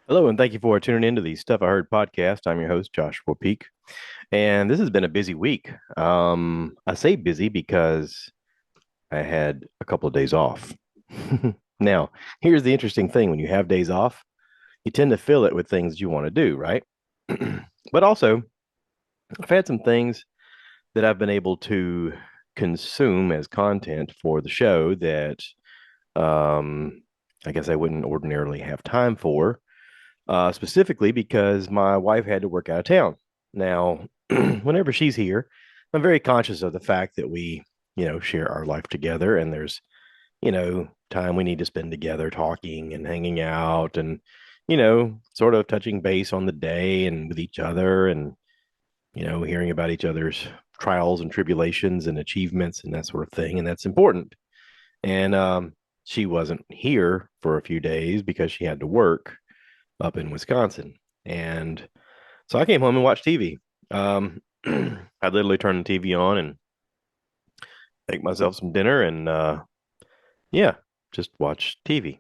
Hello, and thank you for tuning into the Stuff I Heard podcast. I'm your host, Joshua Peak, and this has been a busy week. I say busy because I had a couple of days off. Now, here's the interesting thing: when you have days off, you tend to fill it with things you want to do, right? But also, I've had some things that I've been able to consume as content for the show that um, I guess I wouldn't ordinarily have time for. Specifically because my wife had to work out of town. Now, whenever she's here, I'm very conscious of the fact that we share our life together and there's time we need to spend together talking and hanging out and sort of touching base on the day and with each other and hearing about each other's trials and tribulations and achievements and that sort of thing. And that's important. And she wasn't here for a few days because she had to work up in Wisconsin. And so I came home and watched TV. I literally turned the TV on and make myself some dinner and yeah, just watch TV.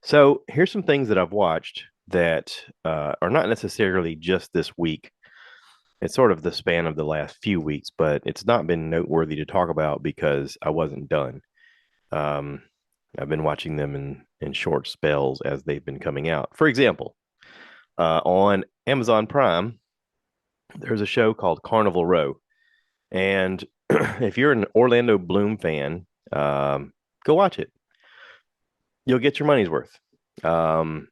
So here's some things that I've watched that are not necessarily just this week. It's sort of the span of the last few weeks, but it's not been noteworthy to talk about because I wasn't done. Um, I've been watching them in short spells as they've been coming out. For example, on Amazon Prime, there's a show called Carnival Row. And if you're an Orlando Bloom fan, go watch it. You'll get your money's worth. Um,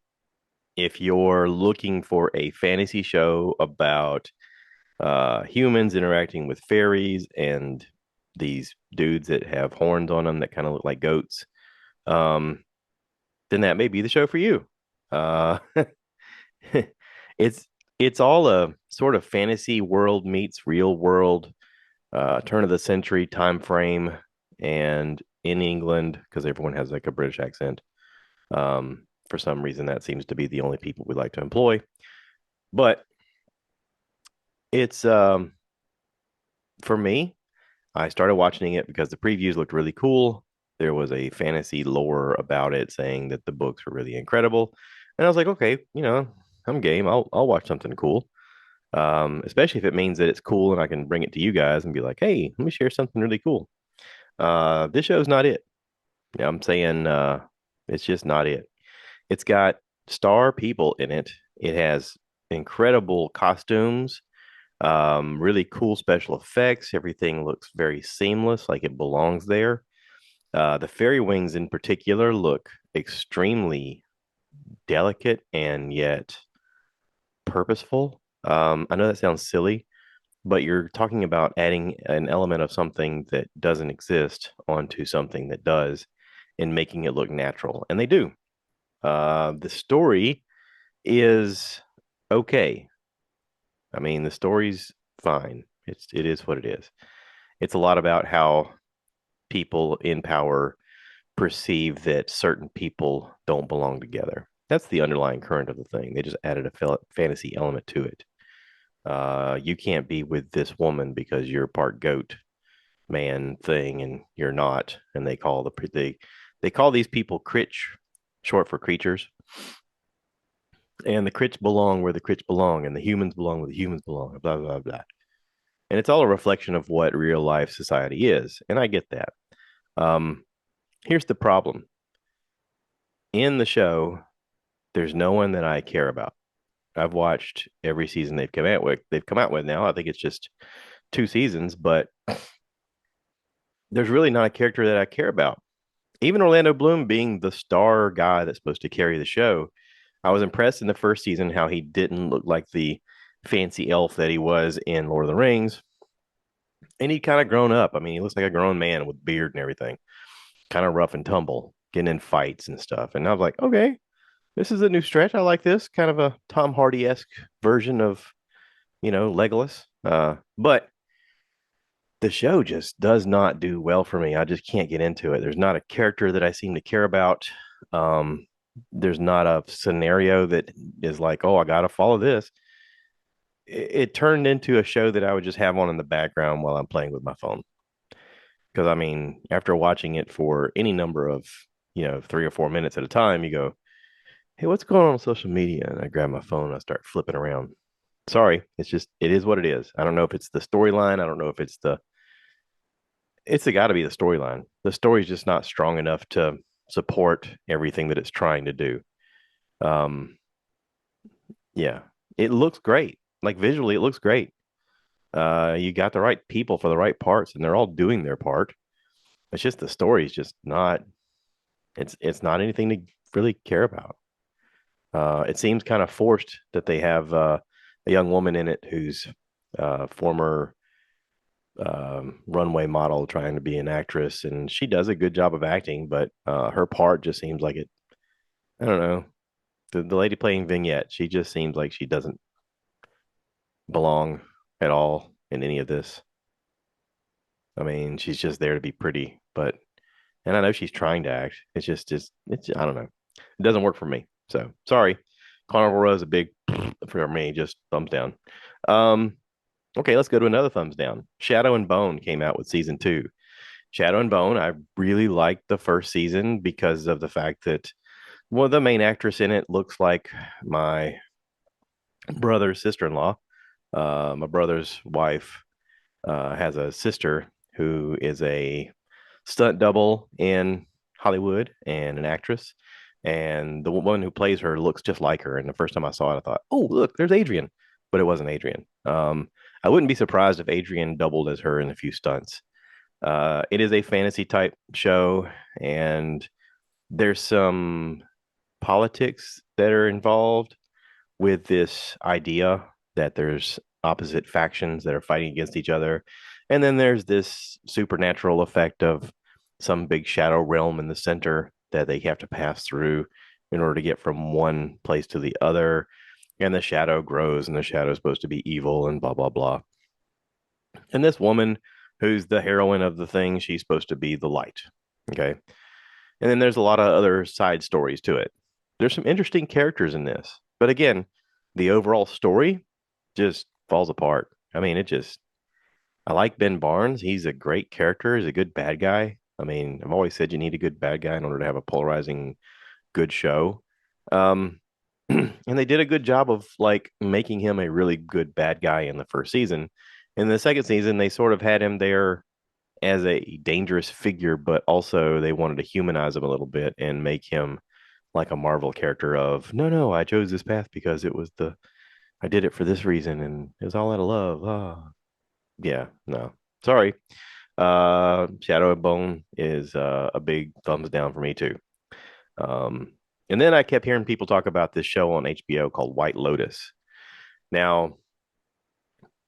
if you're looking for a fantasy show about humans interacting with fairies and these dudes that have horns on them that kind of look like goats, um, then that may be the show for you. Uh, it's it's all a sort of fantasy world meets real world, turn of the century time frame, and in England because everyone has like a British accent. For some reason, that seems to be the only people we like to employ. But it's for me. I started watching it because the previews looked really cool. There was a fantasy lore about it saying that the books were really incredible, and I was like, okay, I'm game. I'll watch something cool. Especially if it means that it's cool and I can bring it to you guys and be like, hey, let me share something really cool. This show's not it. Yeah, I'm saying it's just not it. It's got star people in it. It has incredible costumes, really cool special effects. Everything looks very seamless, like it belongs there. The fairy wings in particular look extremely delicate and yet purposeful. I know that sounds silly, but you're talking about adding an element of something that doesn't exist onto something that does and making it look natural. And they do. The story is okay. I mean, the story's fine. It is what it is. It's a lot about how people in power perceive that certain people don't belong together. That's the underlying current of the thing. They just added a fantasy element to it. You can't be with this woman because you're part goat man thing and you're not. And they call these people critch, short for creatures. And the crits belong where the crits belong, and the humans belong where the humans belong. Blah blah blah. And it's all a reflection of what real life society is, and I get that. Um, Here's the problem: in the show, there's no one that I care about. I've watched every season they've come out with. They've come out with now. I think it's just two seasons, but there's really not a character that I care about. Even Orlando Bloom being the star guy that's supposed to carry the show, I was impressed in the first season how he didn't look like the fancy elf that he was in Lord of the Rings. And he kind of grown up. I mean, he looks like a grown man with beard and everything, kind of rough and tumble, getting in fights and stuff. And I was like, okay, this is a new stretch. I like this kind of a Tom Hardy esque version of, Legolas. But the show just does not do well for me. I just can't get into it. There's not a character that I seem to care about. Um, there's not a scenario that is like, oh, I got to follow this. It turned into a show that I would just have on in the background while I'm playing with my phone. Because I mean, after watching it for any number of 3 or 4 minutes at a time, you go, hey, what's going on social media? And I grab my phone and I start flipping around. Sorry, it's just it is what it is. I don't know if it's the storyline. I don't know if it's got to be the storyline. The story's just not strong enough to support everything that it's trying to do. Um, yeah, it looks great. Like visually, it looks great. You got the right people for the right parts, and they're all doing their part. It's just the story's just not. It's not anything to really care about. It seems kind of forced that they have a young woman in it who's former runway model trying to be an actress, and she does a good job of acting, but her part just seems like it. I don't know. The lady playing Vignette, she just seems like she doesn't belong at all in any of this. I mean, she's just there to be pretty, but and I know she's trying to act. It's it's I don't know. It doesn't work for me. So sorry. Carnival Row is a big for me, just thumbs down. Um, okay, let's go to another thumbs down. Shadow and Bone came out with season two. Shadow and Bone, I really liked the first season because of the fact that well, the main actress in it looks like my brother's sister-in-law. My brother's wife has a sister who is a stunt double in Hollywood and an actress. And the one who plays her looks just like her. And the first time I saw it, I thought, oh, look, there's Adrian. But it wasn't Adrian. I wouldn't be surprised if Adrian doubled as her in a few stunts. It is a fantasy type show, and there's some politics that are involved with this idea that there's opposite factions that are fighting against each other. And then there's this supernatural effect of some big shadow realm in the center that they have to pass through in order to get from one place to the other. And the shadow grows, and the shadow is supposed to be evil, and blah, blah, blah. And this woman, who's the heroine of the thing, she's supposed to be the light. Okay. And then there's a lot of other side stories to it. There's some interesting characters in this. But again, the overall story just falls apart. I mean, I like Ben Barnes. He's a great character. He's a good bad guy. I mean, I've always said you need a good bad guy in order to have a polarizing, good show. Um, and they did a good job of like making him a really good bad guy in the first season. In the second season, they sort of had him there as a dangerous figure, but also they wanted to humanize him a little bit and make him like a Marvel character of no, no, I chose this path because I did it for this reason and it was all out of love. Ah, yeah, no, sorry. Shadow and Bone is a big thumbs down for me too. Um, and then I kept hearing people talk about this show on HBO called White Lotus. Now,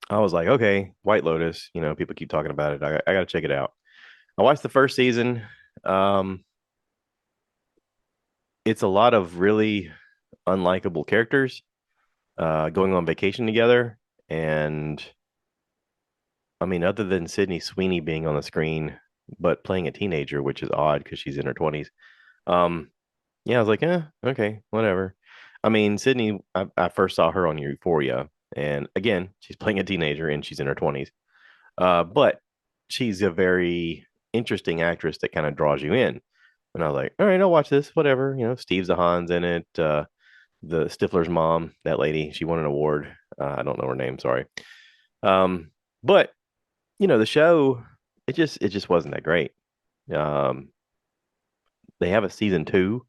I was like, okay, White Lotus, people keep talking about it. I got to check it out. I watched the first season. Um, it's a lot of really unlikable characters going on vacation together. And I mean, other than Sydney Sweeney being on the screen, but playing a teenager, which is odd because she's in her 20s. Um, yeah, I was like, okay, whatever. I mean, Sydney, I first saw her on Euphoria. And again, she's playing a teenager and she's in her 20s. But she's a very interesting actress that kind of draws you in. And I was like, all right, I'll watch this, whatever. Steve Zahan's in it. The Stifler's mom, that lady, she won an award. I don't know her name, sorry. Um, but the show, it just wasn't that great. Um, they have a season two.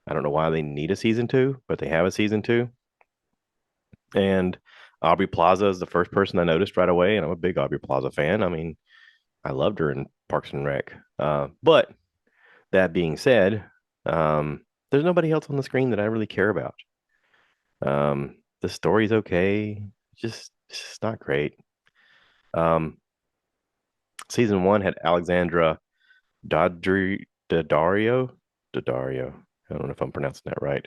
I don't know why they need a season two, but they have a season two. And Aubrey Plaza is the first person I noticed right away, and I'm a big Aubrey Plaza fan. I mean, I loved her in Parks and Rec. But that being said, there's nobody else on the screen that I really care about. The story's okay, just not great. Um, season one had Alexandra Daddario. Daddario. I don't know if I'm pronouncing that right.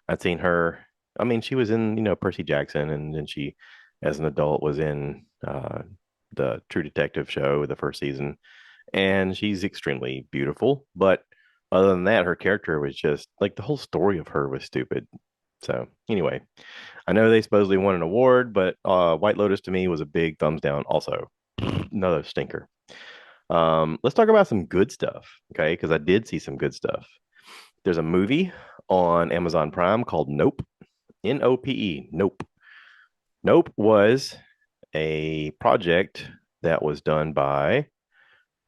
I'd seen her. I mean, she was in, Percy Jackson, and then she, as an adult, was in the True Detective show, the first season, and she's extremely beautiful. But other than that, her character was just like the whole story of her was stupid. So anyway, I know they supposedly won an award, but White Lotus to me was a big thumbs down. Also, another stinker. Let's talk about some good stuff, okay? Because I did see some good stuff. there's a movie on Amazon Prime called Nope. Nope. Nope. Nope was a project that was done by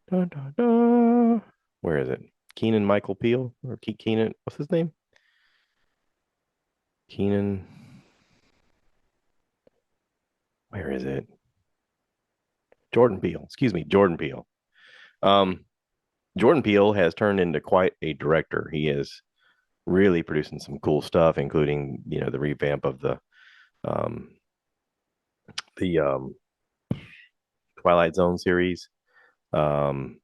dun, dun, dun, where is it? Keenan Michael Peel or Keenan? What's his name? Keenan. Where is it? Jordan Peele. Excuse me, Jordan Peele. Um, Jordan Peele has turned into quite a director. He is really producing some cool stuff, including the revamp of um, the Twilight Zone series. Um,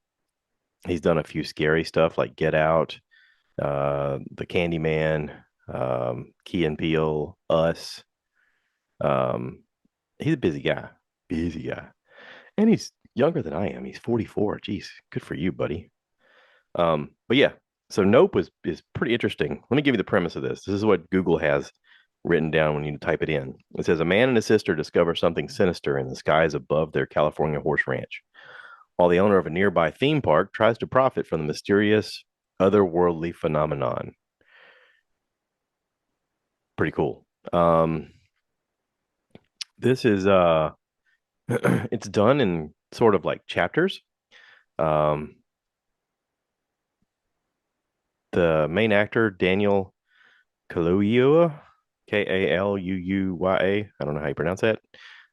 he's done a few scary stuff like Get Out, The Candyman, Key and Peele, Us. Um, he's a busy guy, busy guy, and he's younger than I am. He's 44. Jeez, good for you, buddy. But yeah, so Nope is pretty interesting. Let me give you the premise of this. This is what Google has written down when you type it in. It says a man and his sister discover something sinister in the skies above their California horse ranch, while the owner of a nearby theme park tries to profit from the mysterious otherworldly phenomenon. Pretty cool. This is it's done in sort of like chapters. Um, the main actor Daniel Kaluuya, Kaluuya. I don't know how you pronounce that.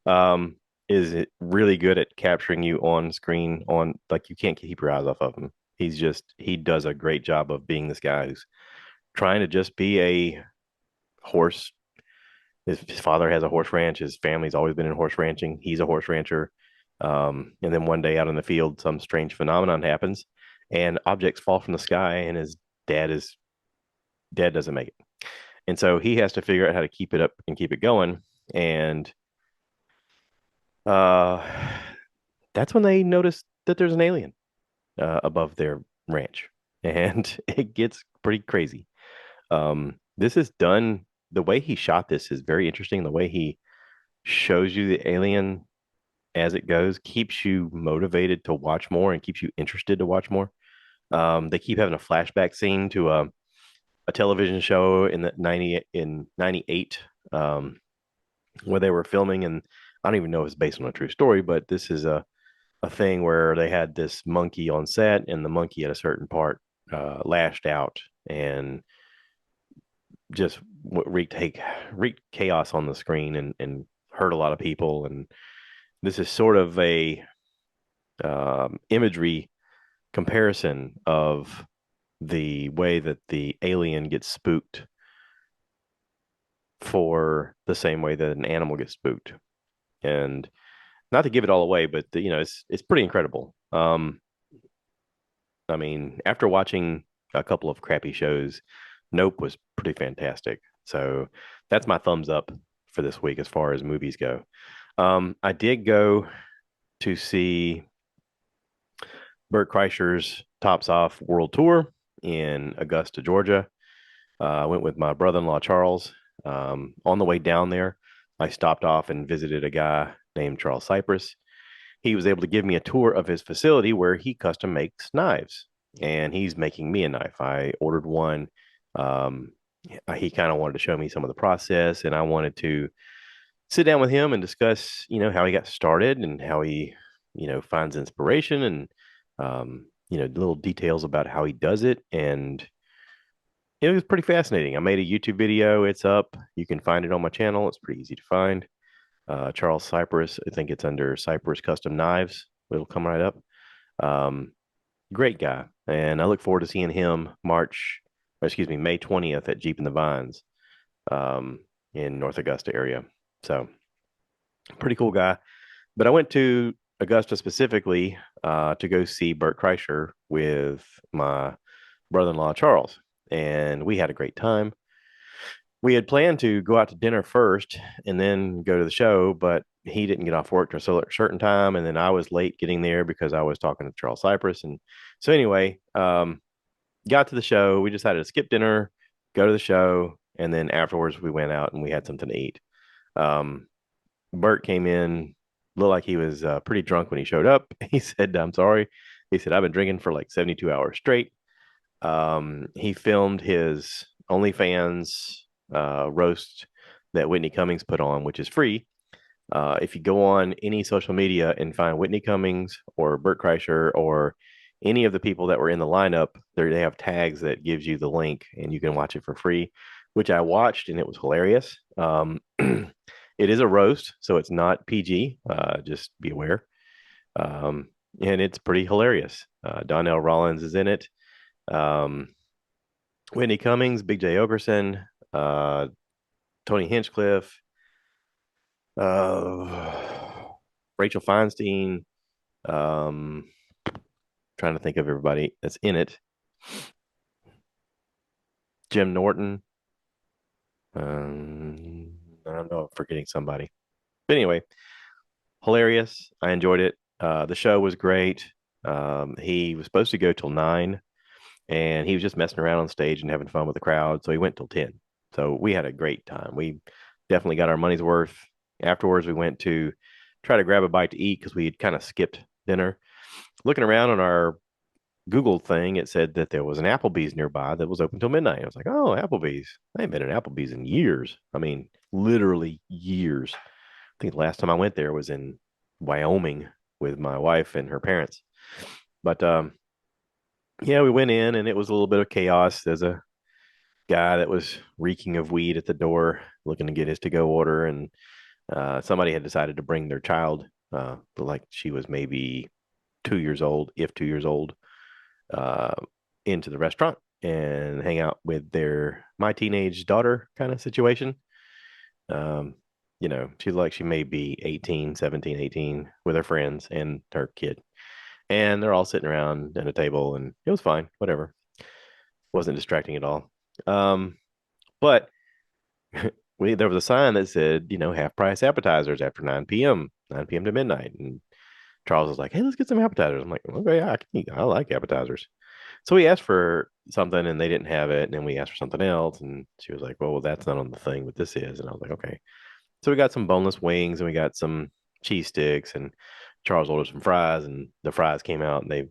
Um, is it really good at capturing you on screen on like you can't keep your eyes off of him. He does a great job of being this guy who's trying to just be a horse. His father has a horse ranch. His family's always been in horse ranching. He's a horse rancher. And then one day out in the field, some strange phenomenon happens, and objects fall from the sky, and his dad is dad doesn't make it. And so he has to figure out how to keep it up and keep it going. And uh, that's when they notice that there's an alien above their ranch, and it gets pretty crazy. This is done. The way he shot this is very interesting. The way he shows you the alien as it goes keeps you motivated to watch more and keeps you interested to watch more. They keep having a flashback scene to a television show in the 98 where they were filming, and I don't even know if it's based on a true story, but this is a thing where they had this monkey on set, and the monkey at a certain part lashed out and just wreaked chaos on the screen and hurt a lot of people. And this is sort of a imagery comparison of the way that the alien gets spooked for the same way that an animal gets spooked. And not to give it all away, but it's pretty incredible. I mean, after watching a couple of crappy shows, Nope was pretty fantastic. So that's my thumbs up for this week as far as movies go. I did go to see Bert Kreischer's Tops Off World Tour in Augusta, Georgia. I went with my brother-in-law Charles. On the way down there, I stopped off and visited a guy named Charles Cypress. He was able to give me a tour of his facility where he custom makes knives, and he's making me a knife. I ordered one. Um, he kind of wanted to show me some of the process, and I wanted to sit down with him and discuss, how he got started and how he, finds inspiration and, little details about how he does it. And it was pretty fascinating. I made a YouTube video. It's up. You can find it on my channel. It's pretty easy to find. Charles Cypress. I think it's under Cypress Custom Knives. It'll come right up. Um, Great guy. And I look forward to seeing him May 20th at Jeep in the Vines um, in North Augusta area. So pretty cool guy. But I went to Augusta specifically to go see Bert Kreischer with my brother-in-law Charles, and we had a great time. We had planned to go out to dinner first and then go to the show, but he didn't get off work till a certain time, and then I was late getting there because I was talking to Charles Cypress. And so anyway, got to the show. We decided to skip dinner, go to the show, and then afterwards we went out and we had something to eat. Um, Bert came in, looked like he was pretty drunk when he showed up. He said, "I'm sorry." He said, "I've been drinking for like 72 hours straight." He filmed his OnlyFans roast that Whitney Cummings put on, which is free. If you go on any social media and find Whitney Cummings or Bert Kreischer or any of the people that were in the lineup, they have tags that gives you the link and you can watch it for free, which I watched and it was hilarious. It is a roast, so it's not PG. Just be aware. And it's pretty hilarious. Donnell Rollins is in it. Um, Whitney Cummings, Big J. Ogerson, Tony Hinchcliffe, Rachel Feinstein. Um, Trying to think of everybody that's in it. Jim Norton. I don't know, I'm forgetting somebody. But anyway, hilarious. I enjoyed it. The show was great. He was supposed to go till 9, and he was just messing around on stage and having fun with the crowd. So he went till 10. So we had a great time. We definitely got our money's worth. Afterwards, we went to try to grab a bite to eat because we had kind of skipped dinner. Looking around on our Google thing, it said that there was an Applebee's nearby that was open till midnight. I was like, oh, Applebee's. I ain't been in Applebee's in years. I mean, literally years. I think the last time I went there was in Wyoming with my wife and her parents. But yeah, we went in and it was a little bit of chaos. There's a guy that was reeking of weed at the door looking to get his to go order. And somebody had decided to bring their child, like she was maybe 2 years old, if 2 years old, uh, into the restaurant and hang out with their my teenage daughter kind of situation. Um, she's like she may be 18, 17, 18 with her friends and her kid. And they're all sitting around at a table and it was fine, whatever. Wasn't distracting at all. But there was a sign that said, half price appetizers after 9 p.m., 9 p.m. to midnight. And Charles was like, hey, let's get some appetizers. I'm like, okay, yeah, I can eat. I like appetizers. So we asked for something and they didn't have it. And then we asked for something else. And she was like, well, that's not on the thing, but this is. And I was like, okay. So we got some boneless wings and we got some cheese sticks and Charles ordered some fries and the fries came out and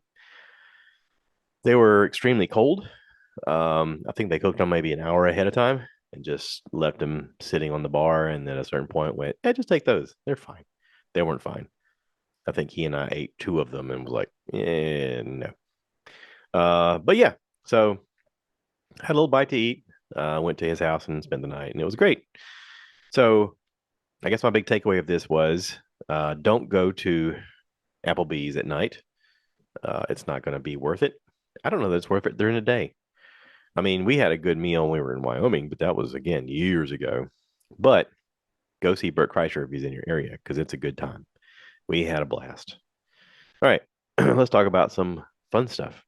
they were extremely cold. I think they cooked them maybe an hour ahead of time and just left them sitting on the bar. And then at a certain point went, yeah, just take those. They're fine. They weren't fine. I think he and I ate two of them and was like, yeah, no. But yeah, so had a little bite to eat. Went to his house and spent the night, and it was great. So I guess my big takeaway of this was don't go to Applebee's at night. It's not going to be worth it. I don't know that it's worth it during the day. I mean, we had a good meal when we were in Wyoming, but that was again years ago. But go see Bert Kreischer if he's in your area because it's a good time. We had a blast. All right, let's talk about some fun stuff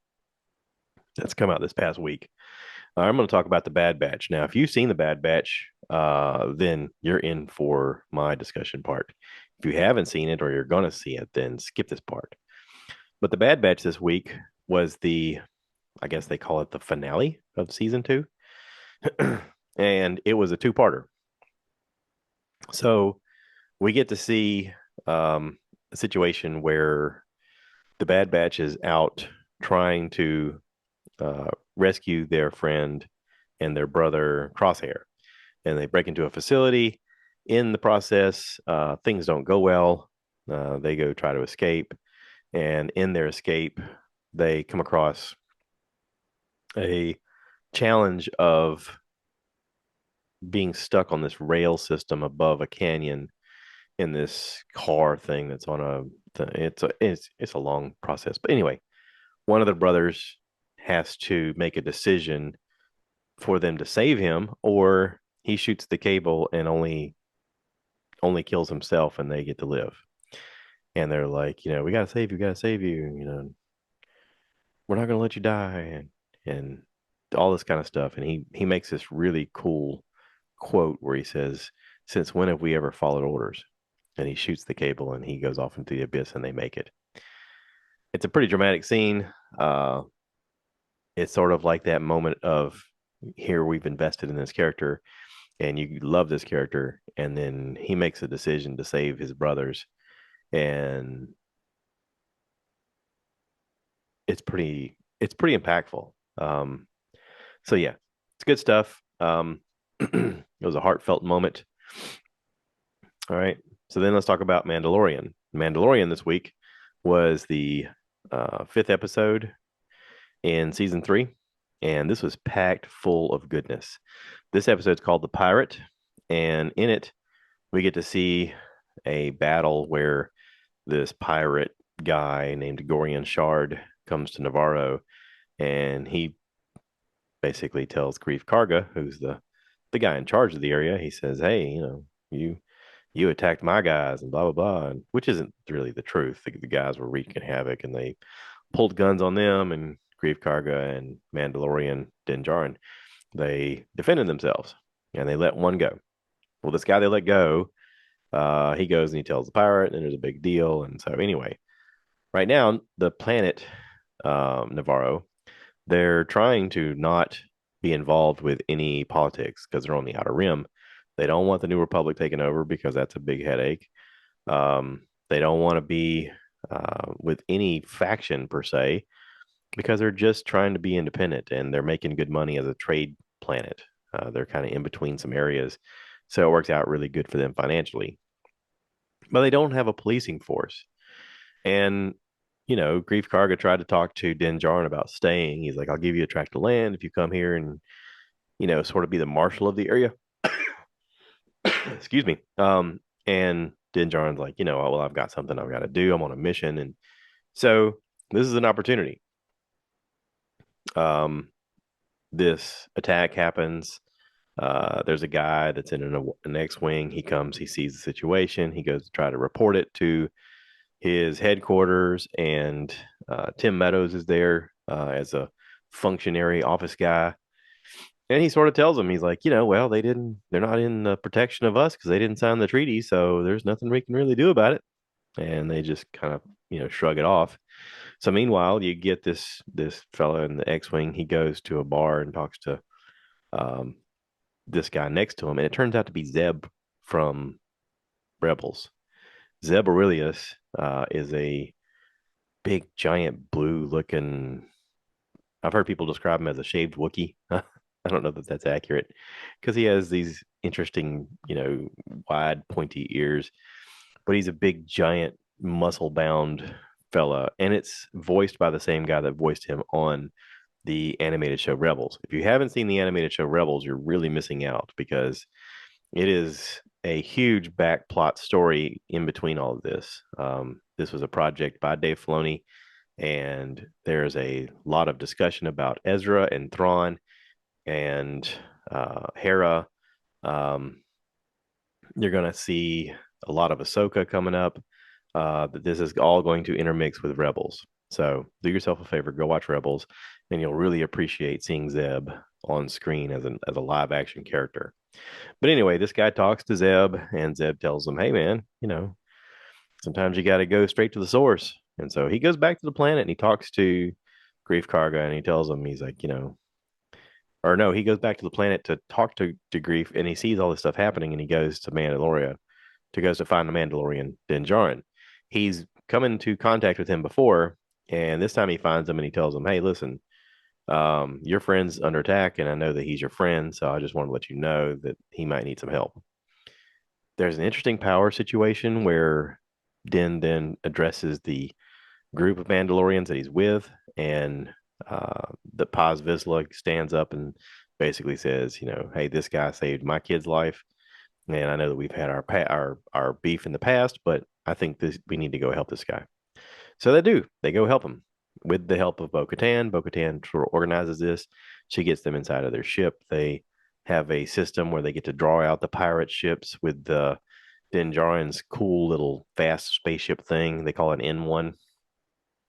that's come out this past week. I'm going to talk about the Bad Batch. Now, if you've seen the Bad Batch, then you're in for my discussion part. If you haven't seen it or you're going to see it, then skip this part. But the Bad Batch this week was I guess they call it the finale of season 2. And it was a two-parter. So we get to see a situation where the Bad Batch is out trying to rescue their friend and their brother Crosshair. And they break into a facility. In the process, things don't go well. They go try to escape. And in their escape, they come across a challenge of being stuck on this rail system above a canyon in this car thing that's on it's a long process. But anyway, one of the brothers has to make a decision for them to save him, or he shoots the cable and only kills himself, and they get to live. And they're like, we gotta save you. We're not gonna let you die, and all this kind of stuff. And he makes this really cool quote where he says, "Since when have we ever followed orders?" And he shoots the cable, and he goes off into the abyss, and they make it. It's a pretty dramatic scene. It's sort of like that moment of here we've invested in this character and you love this character and then he makes a decision to save his brothers and it's pretty impactful. Um, so yeah, it's good stuff. It was a heartfelt moment. All right. So then let's talk about Mandalorian. Mandalorian this week was the fifth episode in season three, and this was packed full of goodness. This episode's called The Pirate, and in it, we get to see a battle where this pirate guy named Gorian Shard comes to Navarro, and he basically tells Grief Karga, who's the guy in charge of the area, he says, "Hey, you you attacked my guys and blah blah blah," and, which isn't really the truth. The guys were wreaking havoc and they pulled guns on them. And Grief Karga and Mandalorian Din Djarin, they defended themselves and they let one go. Well, this guy they let go, he goes and he tells the pirate, and there's a big deal. And so anyway, right now the planet Navarro, they're trying to not be involved with any politics because they're on the outer rim. They don't want the New Republic taken over because that's a big headache. They don't want to be with any faction per se because they're just trying to be independent and they're making good money as a trade planet. They're kind of in between some areas. So it works out really good for them financially. But they don't have a policing force. And, Grief Karga tried to talk to Din Djarin about staying. He's like, I'll give you a tract of land if you come here and, sort of be the marshal of the area. Excuse me. And Din Djarin's like, oh, well, I've got something I've got to do. I'm on a mission. And so this is an opportunity. Um, this attack happens. There's a guy that's in an X-wing. He comes, he sees the situation. He goes to try to report it to his headquarters, and Tim Meadows is there as a functionary office guy. And he sort of tells him, he's like, well, they're not in the protection of us because they didn't sign the treaty. So there's nothing we can really do about it. And they just kind of, shrug it off. So meanwhile, you get this fellow in the X-wing. He goes to a bar and talks to um, this guy next to him, and it turns out to be Zeb from Rebels. Zeb Aurelius is a big, giant, blue-looking. I've heard people describe him as a shaved Wookiee. I don't know that that's accurate because he has these interesting, wide, pointy ears, but he's a big, giant, muscle-bound fella, and it's voiced by the same guy that voiced him on the animated show Rebels. If you haven't seen the animated show Rebels, you're really missing out because it is a huge back plot story in between all of this. This was a project by Dave Filoni, and there's a lot of discussion about Ezra and Thrawn and Hera. Um, you're going to see a lot of Ahsoka coming up. But this is all going to intermix with Rebels. So do yourself a favor, go watch Rebels, and you'll really appreciate seeing Zeb on screen as a live action character. But anyway, this guy talks to Zeb, and Zeb tells him, "Hey, man, sometimes you got to go straight to the source." And so he goes back to the planet and he talks to Grief Karga, and he tells him, he's like, or no, he goes back to the planet to talk to Grief, and he sees all this stuff happening, and he goes to Mandalorian to find the Mandalorian Din Djarin. He's come into contact with him before, and this time he finds him and he tells him, "Hey, listen, your friend's under attack, and I know that he's your friend, so I just want to let you know that he might need some help." There's an interesting power situation where Din then addresses the group of Mandalorians that he's with, and the Paz Vizsla stands up and basically says, "Hey, this guy saved my kid's life, and I know that we've had our beef in the past, but I think we need to go help this guy." So they do. They go help him with the help of Bo-Katan. Bo-Katan sort of organizes this. She gets them inside of their ship. They have a system where they get to draw out the pirate ships with the Din Djarin's cool little fast spaceship thing. They call it N1.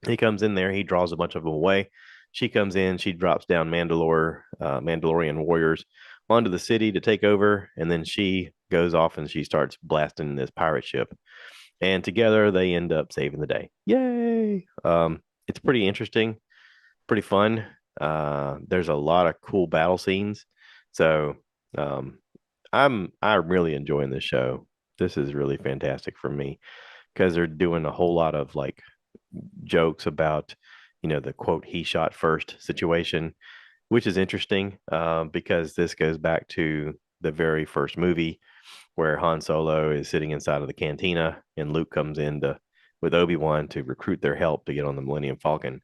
He comes in there. He draws a bunch of them away. She comes in. She drops down Mandalorian warriors onto the city to take over, and then she goes off and she starts blasting this pirate ship. And together they end up saving the day. Yay! It's pretty interesting, pretty fun. There's a lot of cool battle scenes. So um, I'm really enjoying this show. This is really fantastic for me because they're doing a whole lot of like jokes about, the quote he shot first situation. which is interesting because this goes back to the very first movie where Han Solo is sitting inside of the cantina and Luke comes in to with Obi-Wan to recruit their help to get on the Millennium Falcon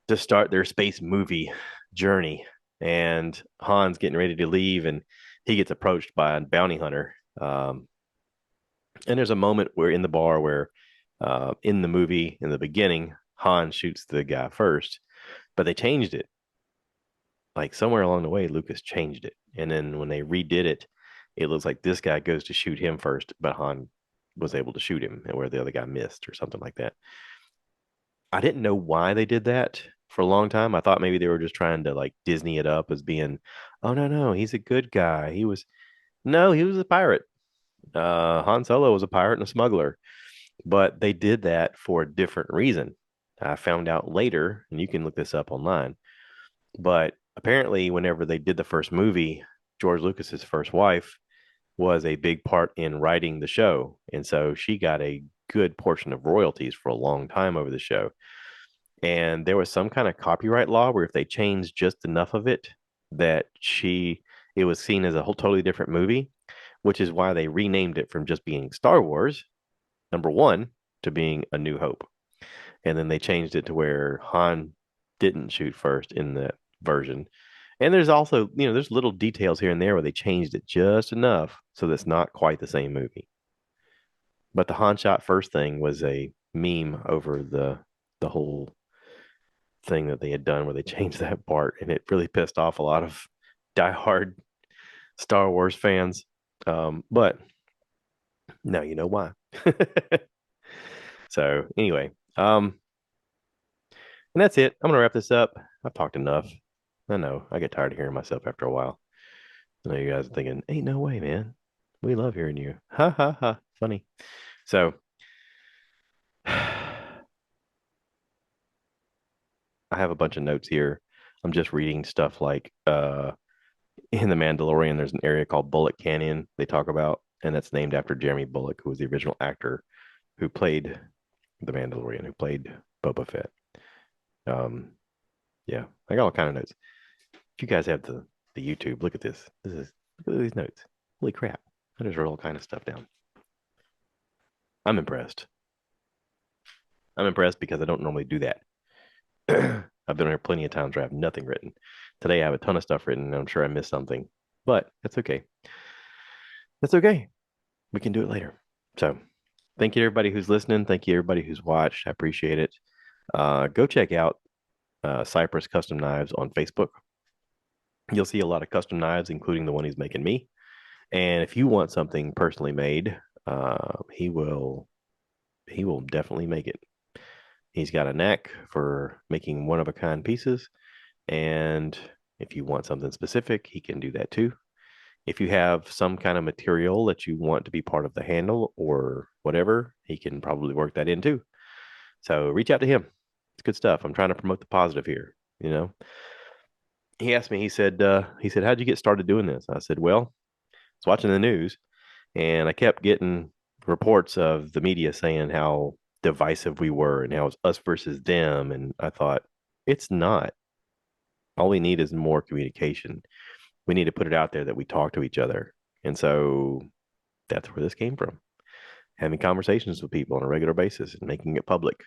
to start their space movie journey. And Han's getting ready to leave and he gets approached by a bounty hunter. And there's a moment where in the bar where in the movie in the beginning, Han shoots the guy first, but they changed it. Like somewhere along the way, Lucas changed it. And then when they redid it, it looks like this guy goes to shoot him first, but Han was able to shoot him and where the other guy missed or something like that. I didn't know why they did that for a long time. I thought maybe they were just trying to like Disney it up as being, oh no, he's a good guy. He was a pirate. Han Solo was a pirate and a smuggler, but they did that for a different reason. I found out later, and you can look this up online, but apparently, whenever they did the first movie, George Lucas's first wife was a big part in writing the show. And so she got a good portion of royalties for a long time over the show. And there was some kind of copyright law where if they changed just enough of it, that it was seen as a whole totally different movie, which is why they renamed it from just being Star Wars, number one, to being A New Hope. And then they changed it to where Han didn't shoot first in the version. And there's also, there's little details here and there where they changed it just enough so that's not quite the same movie. But the Han shot first thing was a meme over the whole thing that they had done where they changed that part, and it really pissed off a lot of diehard Star Wars fans. But now you know why. So anyway, and that's it. I'm gonna wrap this up. I've talked enough. I know I get tired of hearing myself after a while. I know you guys are thinking, "Ain't no way, man. We love hearing you." Ha ha ha. Funny. So I have a bunch of notes here. I'm just reading stuff like in the Mandalorian, there's an area called Bullet Canyon they talk about, and that's named after Jeremy Bullock, who was the original actor who played the Mandalorian, who played Boba Fett. Um, yeah, I got all kind of notes. If you guys have the YouTube, look at this. Look at these notes. Holy crap! I just wrote all kind of stuff down. I'm impressed. I'm impressed because I don't normally do that. I've been here plenty of times where I have nothing written. Today I have a ton of stuff written, and I'm sure I missed something, but that's okay. That's okay. We can do it later. So, thank you to everybody who's listening. Thank you to everybody who's watched. I appreciate it. Go check out Cypress Custom Knives on Facebook. You'll see a lot of custom knives, including the one he's making me. And if you want something personally made, he will definitely make it. He's got a knack for making one of a kind pieces. And if you want something specific, he can do that too. If you have some kind of material that you want to be part of the handle or whatever, he can probably work that in too. So reach out to him. It's good stuff. I'm trying to promote the positive here. He asked me, he said, how'd you get started doing this? I said, well, I was watching the news and I kept getting reports of the media saying how divisive we were and how it's us versus them. And I thought, it's not. All we need is more communication. We need to put it out there that we talk to each other. And so that's where this came from. Having conversations with people on a regular basis and making it public.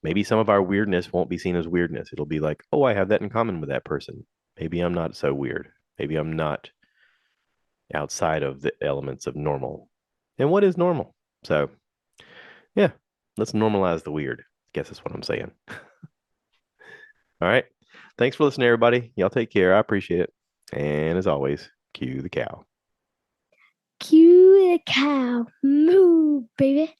Maybe some of our weirdness won't be seen as weirdness. It'll be like, oh, I have that in common with that person. Maybe I'm not so weird. Maybe I'm not outside of the elements of normal. And what is normal? So, yeah, let's normalize the weird. I guess that's what I'm saying. All right. Thanks for listening, everybody. Y'all take care. I appreciate it. And as always, cue the cow. Cue the cow. Moo, baby.